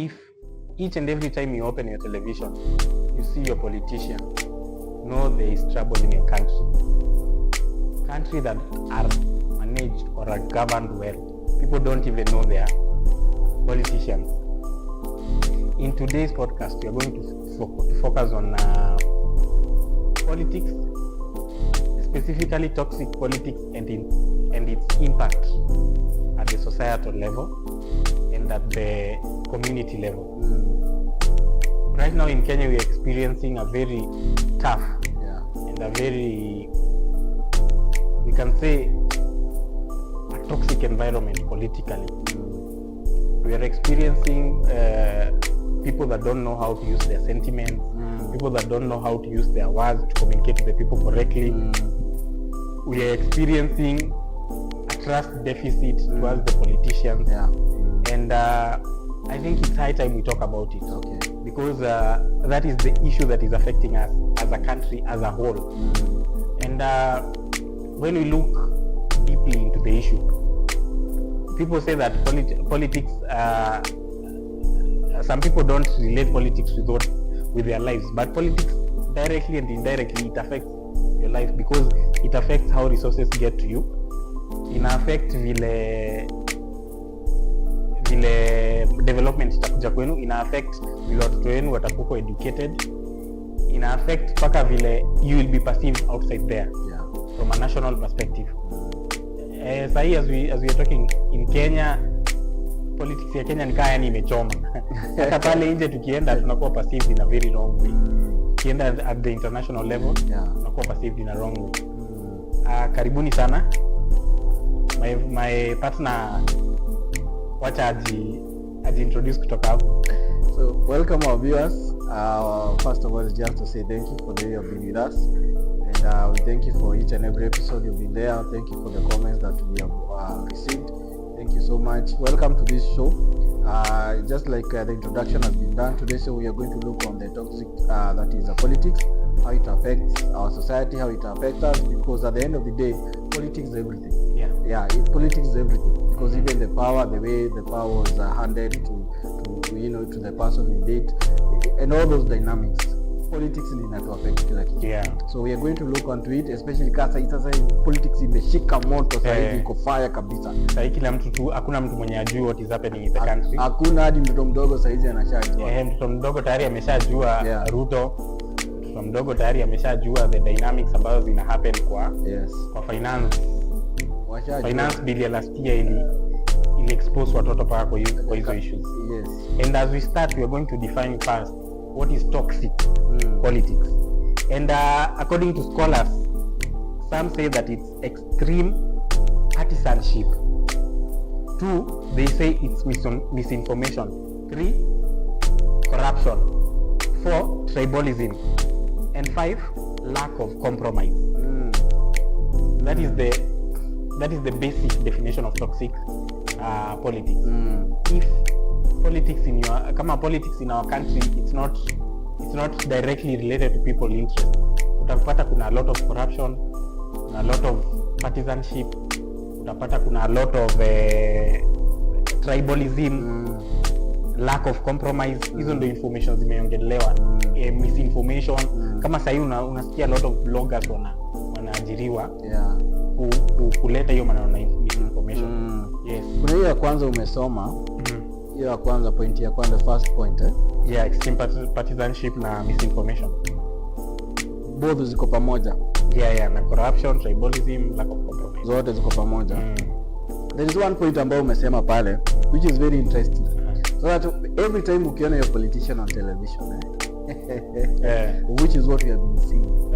if each and every time you open your television, you see your politician, know there is trouble in your country that are managed or are governed well. People don't even know their politicians. In today's podcast, we are going to focus on politics, specifically toxic politics and its impact at the societal level and at the community level. Right now in Kenya, we are experiencing a very tough and a very, we can say, a toxic environment politically. We are experiencing people that don't know how to use their sentiments, people that don't know how to use their words to communicate to the people correctly. We are experiencing a trust deficit towards the politicians. And I think it's high time we talk about it, because that is the issue that is affecting us as a country as a whole. And when we look deeply into the issue, people say that politics, some people don't relate politics with their lives, but politics directly and indirectly, it affects your life, because it affects how resources get to you. Ina affect vile development itakuja kwenu, ina affect vile watoto wenu watakuwa educated, ina affect mpaka vile you will be perceived outside there from a national perspective. Sahi as we are talking in Kenya, politics ya Kenya ni kaya yani imechoma. Hata pale nje tukienda tunakuwa perceived in a very wrong way. Tukienda at the international level tunakuwa perceived in a wrong way. Karibuni sana. My partner wacha aji introduce kutoka hapo. So welcome our viewers. First of all, just to say thank you for the way you've been with us, and we thank you for each and every episode you've been there. Thank you for the comments that we have received. Thank you so much. Welcome to this show. Just like the introduction has been done today, so we are going to look on the toxic that is politics, how it affects our society, how it affects us, because at the end of the day, politics is everything. Politics is everything, because even the power, the way the power was handed to the person who did, and all those dynamics, politics is going to affect kila kitu. So we are going to look onto it, especially sasa politics imeshika moto sasa iko fire kabisa. Sasa kila mtu tu, hakuna mtu mwenye ajui what is happening in the country. Hakuna, hadi mtoto mdogo sasa hizi anashajua. Mtoto mdogo tayari ameshajua Ruto. Mtoto mdogo tayari ameshajua the dynamics ambazo zina happen kwa finance bill ya last year ili expose watoto paka kwa hizo issues. And as we start, we are going to define first what is toxic politics. And according to scholars, some say that it's extreme partisanship. 2, they say it's misinformation. 3, corruption. 4, tribalism. And 5, lack of compromise. That is the basic definition of toxic politics. If politics in our country, it's not directly related to people's interest, utapata kuna a lot of corruption, kuna a lot of partisanship, utapata kuna a lot of tribalism, lack of compromise. Hizo ndio information zimeongelewa. Misinformation, kama sasa hivi unasikia a lot of bloggers wanaajiriwa kuleta hiyo maneno na misinformation. Kuna hiyo ya kwanza umesoma, hiyo ya kwanza, point ya kwanza, first point extreme partisanship na misinformation, both ziko pamoja. Na corruption, tribalism, lack of compromise, zote ziko pamoja. There is one point ambao umesema pale which is very interesting. So that every time ukiona your politician on television which is what we have been seeing,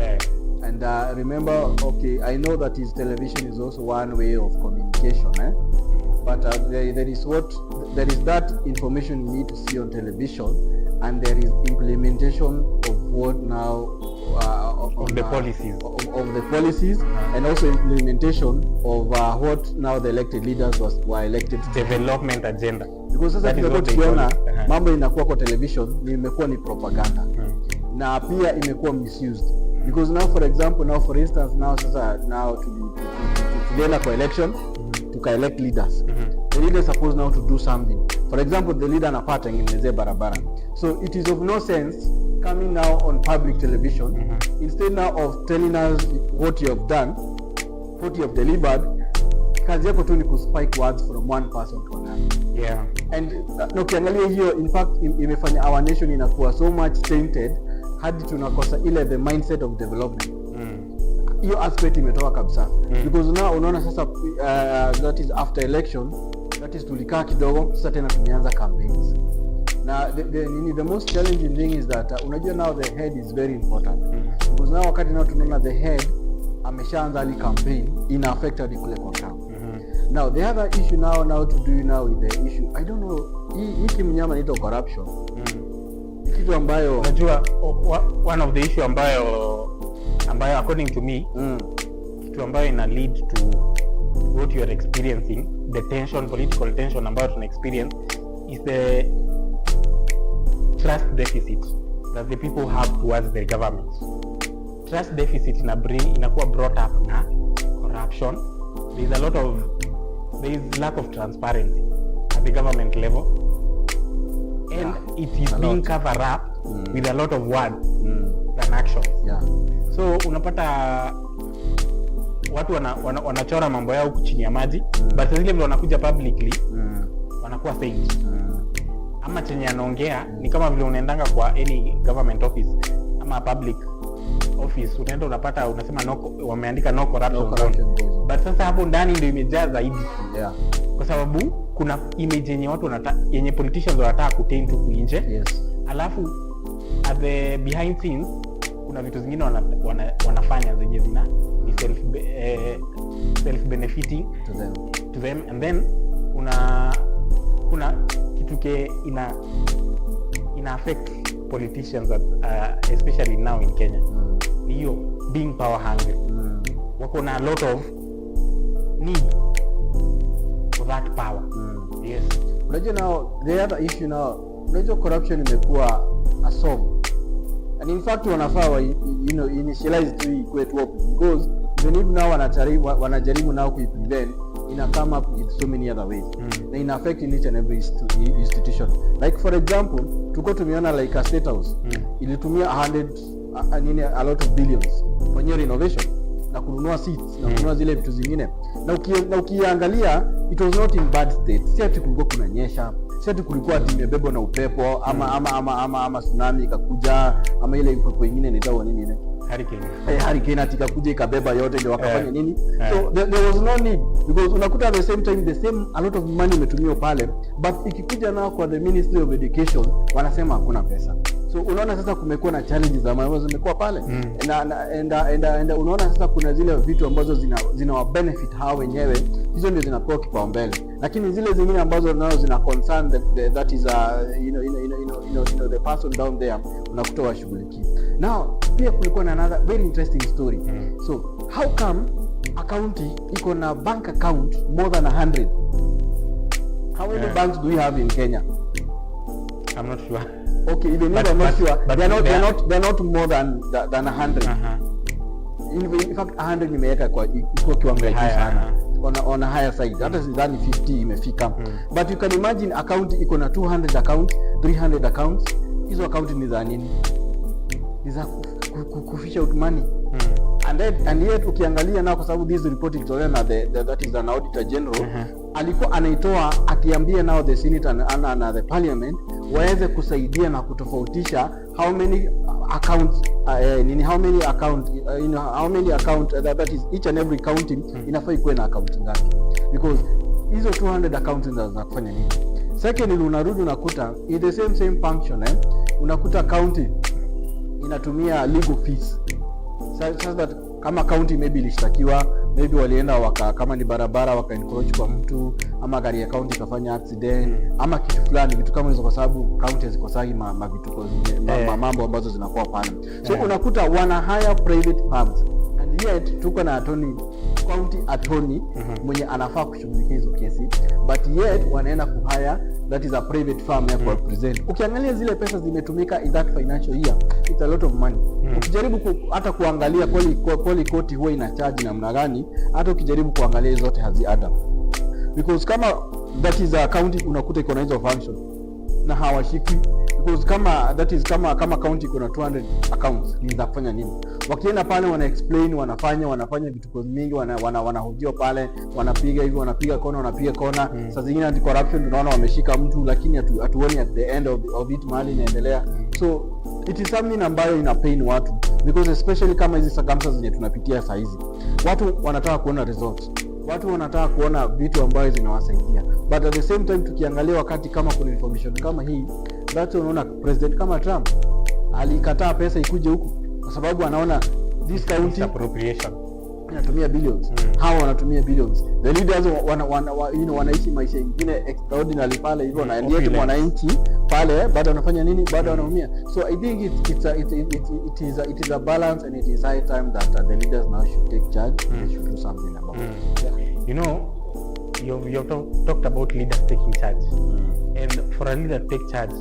and remember, okay, I know that his television is also one way of communication, but there is that information you need to see on television, and there is implementation of what now of the policies, and also implementation of what now the elected leaders were elected to development agenda. Because sasa tukiona mambo inakuwa kwa television imekuwa ni propaganda, na pia imekuwa misused, because now for instance tulienda kwa election tuka elect leaders, the leader is supposed now to do something. For example, the leader anapata tengenezee barabara. So it is of no sense coming now on public television instead now of telling us what you have done, what you have delivered. Kazi yako tu ni kuspike words from one person to another. Yeah. And ukiangalia hiyo, in fact imefanya our nation inakuwa so much tainted hadi tunakosa ile the mindset of development. Hiyo aspect imetoka kabisa. Because now unaona sasa that is after election, that is tulikaa kidogo, sasa tena tumeanza campaigns. Na the most challenging thing is that unajua now the head is very important. Because now wakati now tunaona the head ameshaanza ali campaign, ina affect hadi kule kwa town. Now the other issue now to do now with the issue, I don't know, hii kimnyama inaitwa corruption. Ni kitu ambayo unajua one of the issue ambayo according to me kitu ambayo ina lead to what you are experiencing, the tension, political tension ambayo tuna experience, is the trust deficit that the people have towards the government. Trust deficit inakuwa brought up na corruption. There is lack of transparency at the government level, and it is being covered up with a lot of words than actions. So unapata watu wanachora mambo yao chini ya maji, but zile vile wanakuja publicly wanakuwa saint. Ama chenye anaongea ni kama vile unaendanga kwa any government office ama public office, unaenda unapata unasema wameandika no corruption zone. But sasa hapo ndani ndio imejaa zaidi. Kwa sababu kuna image yenye watu yenye politicians wanataka kutain tu kuinje. Alafu at the behind scenes kuna vitu zingine wanafanya zenye zina ni self benefiting to them, and then kuna kitu ke ina affect politicians especially now in Kenya. Ni hiyo being power hungry. Wako na a lot of need for that power. Yes. Unajua now the other issue now, unajua corruption imekuwa a song. And in fact wanafaa initialize to equate up, because even if now wanajaribu now kuiprevent, ina come up with so many other ways. Na ina affect in each and every institution. Like for example, tuko tumeona like a state house ilitumia a lot of billions kwenye renovation na kununua seats na kununua zile vitu zingine, na ukiangalia it was not in bad state. Si ati kulikuwa kunanyesha, si ati kulikuwa ati imebebwa na upepo ama tsunami ikakuja, ama ile upepo nyingine inaitwa nini ile hurricane atikakuja ikabeba yote ndio wakafanya nini. So there was no need, because unakuta at the same time a lot of money imetumiwa pale, but ikikuja nao kwa the Ministry of Education wanasema hakuna pesa. So unaona sasa kumekuwa na challenges ambazo zimekuwa pale. And unaona sasa kuna zile vitu ambazo zina benefit hao wenyewe, hizo ndio zinapewa kipaumbele, lakini zile zingine ambazo nao zina concern that is the person down there unakuta washughuliki. Now pia kulikuwa na another very interesting story. So how come a county iko na bank account more than 100? How many banks do we have in Kenya? I'm not sure. Okay, even if I'm not sure, they're not more than 100. In fact 100 nimeweka kwa iko kiwango cha sana on a higher side. Hata sidhani 50 imefika. But you can imagine account iko na 200 accounts, 300 accounts. Hizo account ni za nini? Ni za kufisha out money. And yet ukiangalia nao, kwa sababu this report ilitolewa na that is an auditor general, alikuwa anaitoa akiambia nao the Senate and the Parliament waweze kusaidia na kutofautisha how many accounts that is each and every county inafaa ikuwe na account ngapi, because hizo 200 accounts za kufanya nini. Second, unarudi unakuta in the same function unakuta county inatumia legal fees. Such that kama county maybe ilishtakiwa, maybe walienda kama ni barabara waka encroach kwa mtu, ama gari ya county kafanya accident ama kitu fulani, vitu kama hizo, kwa sababu county zikosagi mavituko mambo ambazo zinakuwa pale. So unakuta wana hire private firms, and yet tuko na county attorney mwenye anafaa kushughulikia hizo kesi, but yet wanaenda kuhire that is a private firm ya represent. Ukiangalia zile pesa zimetumika in that financial year, it's a lot of money. Ukijaribu hata kuangalia kweli koti huwa ina charge namna gani, hata ukijaribu kuangalia zote haziada, because kama that is a county unakuta iko na hizo function na hawashiki, because kama that is kama county iko na 200 accounts ni za kufanya nini? Wakienda pale wana explain, wanafanya vitu mingi, wanahojiwa pale, wanapiga hivi, wanapiga kona. Saa zingine anti corruption tunaona wameshika mtu, lakini hatuoni at the end of it mahali inaendelea. So it is something ambayo ina pain watu, because especially kama hizi circumstances zenye tunapitia saa hizi, watu wanataka kuona results, watu wanataka kuona vitu ambayo zinawasaidia, but at the same time tukiangalia wakati kama kuna information kama hii, that's unaona president kama Trump alikataa pesa ikuje huku kwa sababu anaona this county appropriation inatumia billions. Hawa wanatumia billions, the leaders wanaishi maisha mengine extraordinary pale hivyo, na ndiye mwananchi pale bado anafanya nini? Bado anaumia. So I think it is a balance, and it is high time that the leaders now should take charge. They should do something about it. Yeah. You know, you've talked about leaders taking charge, and for a leader to take charge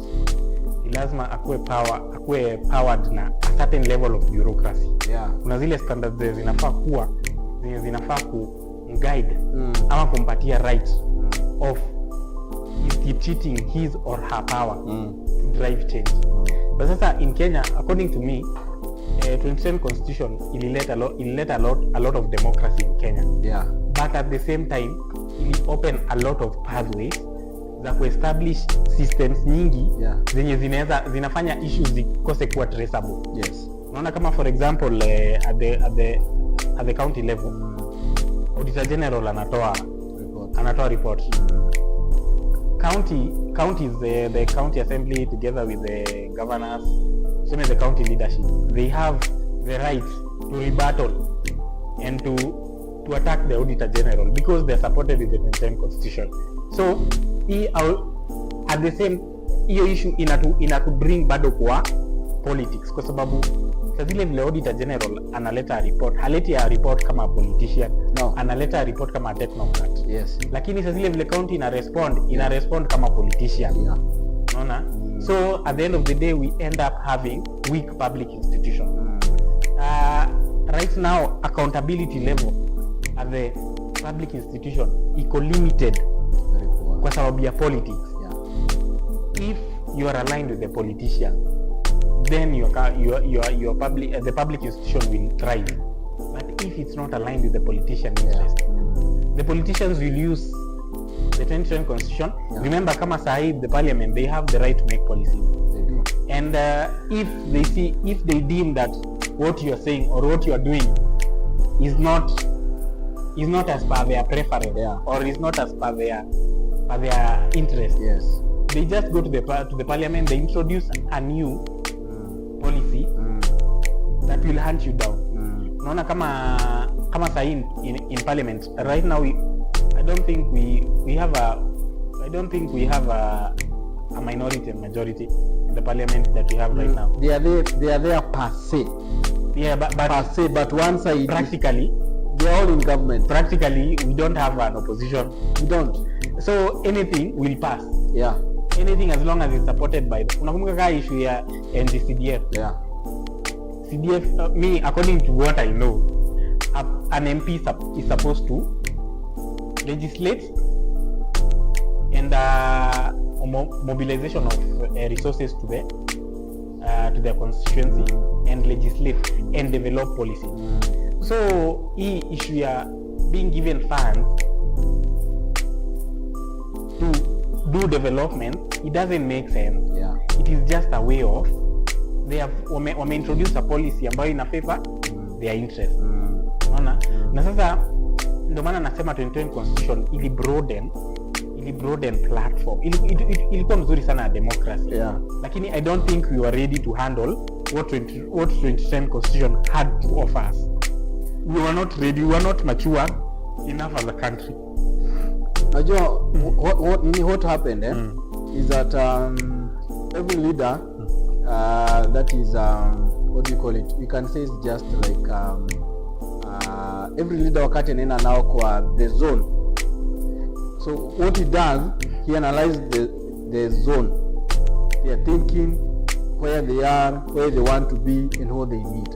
ni lazima akue powered na a certain level of bureaucracy. Yeah. Kuna zile standards zinafaa ku guide ama kumpatia right of is he cheating his or her power to drive change. But sasa in Kenya, according to me, 27 constitution ilileta a lot of democracy in Kenya. Yeah. But at the same time ili open a lot of pathways za kuestablish systems nyingi zenye zinafanya issues zikose kuwa traceable. Yes. Unaona kama for example at the county level, Auditor General anatoa report. Counties, the county assembly together with the governors, the county leadership, they have the right to rebuttal and to attack the Auditor General because they're supported with the 27 constitution. So at the same hiyo issue inatu bring bado kwa politics, kwa sababu sasa vile Auditor General analeta report, haleti ya report kama politician, no, analeta report kama technocrat. Yes. Lakini sasa vile county ina respond kama politician. Yeah. Unaona? So at the end of the day we end up having weak public institution. Right now accountability level at the public institution iko limited kwa sababu ya politics. Yeah. If you are aligned with the politician, then the public institution will thrive. But if it's not aligned with the politician interest, the politicians will use the 2020 constitution. Yeah. Remember, kama sahi the parliament, they have the right to make policy. They do. And if they deem that what you are saying or what you are doing is not as per their preference, or is not as per their interest, yes, they just go to the parliament, they introduce a new policy that will hunt you down. Unaona kama sahi in parliament right now, I don't think we have a minority and majority in the parliament that we have right now. They are there per se. Yeah, but one side practically they are all in government. Practically we don't have an opposition. We don't. So anything will pass. Yeah. Anything as long as it's supported by unakumbuka kama issue ya NG-CDF. Yeah. CDF, me according to what I know, an MP is supposed to legislate and mobilization of resources to their constituency and legislate and develop policy. So hii issue ya being given funds to do development, it doesn't make sense. Yeah. It is just a way of wame introduce a policy ambayo ina favor their interest. Unaona? Na sasa ndio maana nasema 2020 constitution ili broaden platform. Ilikuwa mzuri sana ya democracy. Yeah. Lakini I don't think we were ready to handle what 2010 constitution had to offer us. We were not ready, we were not mature enough as a country. Najua what happened is that every leader that is what do you call it, we can say it's just like every leader wakati anaenda nao kwa the zone. So what he does, he analyzes the zone. They are thinking where they are, where they want to be, and what they need.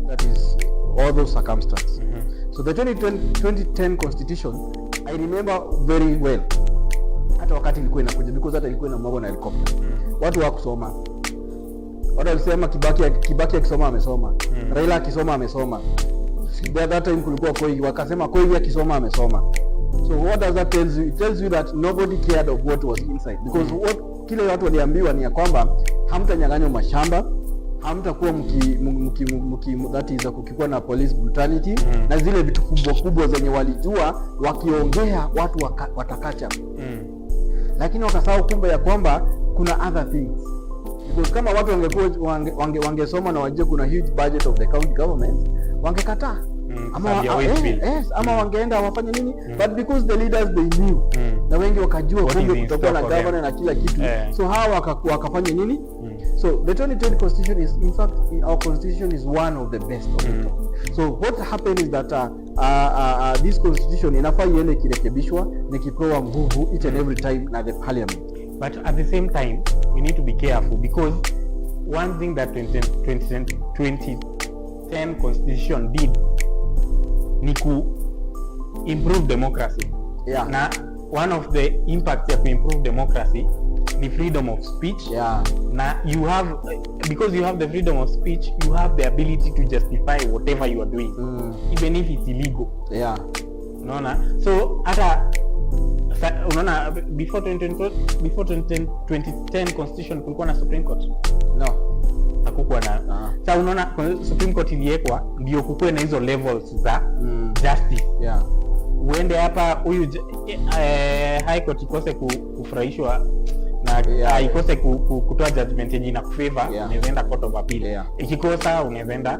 That is all those circumstances. So the 2010 constitution I remember very well hata wakati ilikuwa inakuja, because hata ilikuwa inamwagwa na helicopter. Watu hawakusoma. Watu walisema Kibaki akisoma amesoma. Raila akisoma amesoma. That time kulikuwa Koigi, wakasema Koigi akisoma amesoma. So what does that tell you? It tells you that nobody cared of what was inside, because what kile watu waliambiwa ni ya kwamba hamtanyang'anywa mashamba, hamtakuwa that is kukikuwa na police brutality na zile vitu kubwa zenye walijua wakiongea watu watakacha. Lakini wakasahau kumbe ya kwamba kuna other things, because kama watu wangesoma na wajue kuna huge budget of the county government, wangekataa ama wangeenda wafanye nini, but because the leaders they knew na wengi wakajua kumbe kutakuwa na governor na kila kitu, so hawa wakafanya nini. So the 2020 constitution is, in fact, our constitution is one of the best of it. So what happened is that this constitution inafaa iende kirekebishwa na kipewa nguvu each and every time na the parliament. But at the same time we need to be careful, because one thing that 2010 constitution did ni ku improve democracy. Na one of the impacts ya ku improve democracy ni freedom of speech. Na you have, because you have the freedom of speech, you have the ability to justify whatever you are doing, even if it's illegal. Unaona, so hata unaona before 2010 constitution kulikuwa na Supreme Court? No, hakukuwa na. Sasa unaona Supreme Court iliwekwa ndio kukuwe na hizo levels za justice. Uende hapa huyu High Court ikose kufurahishwa na ikose kutoa judgment yenye ina favor, unaenda Court of Appeal. Ikikosa unaenda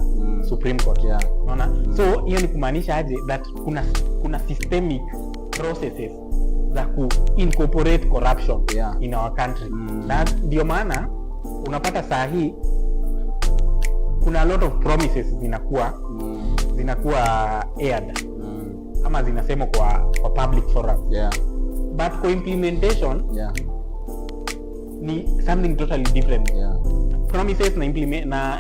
Supreme Court. Unaona? So hiyo ni kumaanisha aje that kuna systemic processes za ku incorporate corruption in our country. Na ndio maana unapata saa hii kuna a lot of promises zinakuwa aired ama zinasemwa kwa public forum, but kwa implementation ni something totally different. Promises na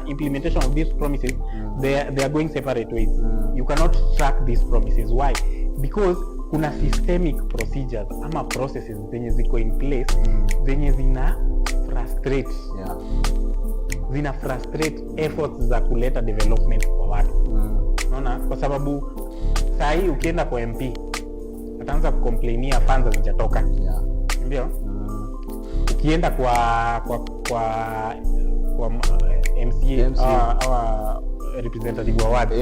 implementation of these promises, they are going separate ways. You cannot track these promises. Why? Because kuna systemic procedures ama processes zenye ziko in place zenye zina frustrate efforts za kuleta development kwa watu. Unaona, kwa sababu saa hii ukienda kwa MP ataanza kucomplainia funds hazijatoka. Ndio? Ukienda kwa MCA au representative wa ward,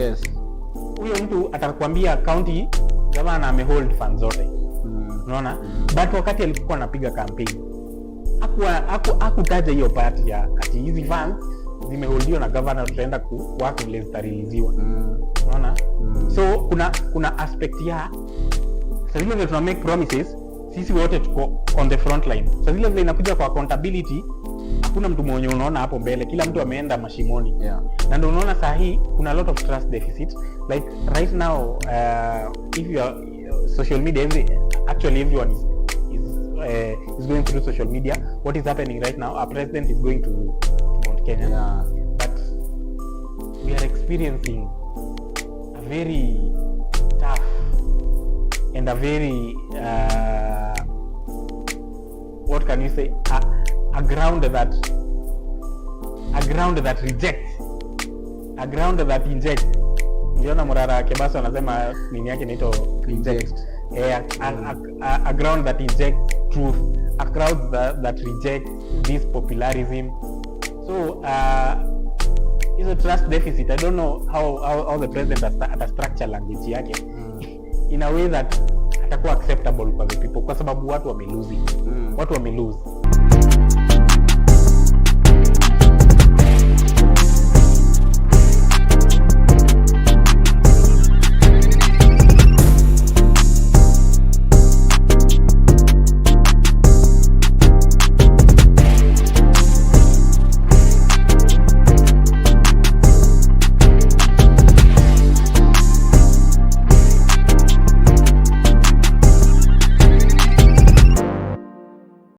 huyo mtu atakwambia county governor amehold funds zote. Unaona? But wakati alikuwa anapiga campaign hakutaja hiyo part ya ati hizi funds zimeholdiwa na governor, tutaenda work vile zitariliziwa. Unaona? So kuna aspect ya sasa vile tuna make promises, sisi wote tuko on the front line. Sasa vile inakuja kwa accountability, hakuna mtu mwenye unaona hapo mbele, kila mtu ameenda mashimoni. Na ndio unaona saa hii kuna a lot of trust deficit. Like right now, if you are social media, actually everyone is going through social media. What is happening right now? Our president is going to Mount Kenya, but we are experiencing a very tough and a very what can you say, a ground that rejects, a ground that injects. Niliona Murara Kebaso anasema nini yake inaitwa inject. A ground that injects truth, a crowd that rejects this popularism. So is a trust deficit. I don't know how the president ata structure language yake in a way that atakuwa acceptable kwa the people, kwa sababu watu wamelose.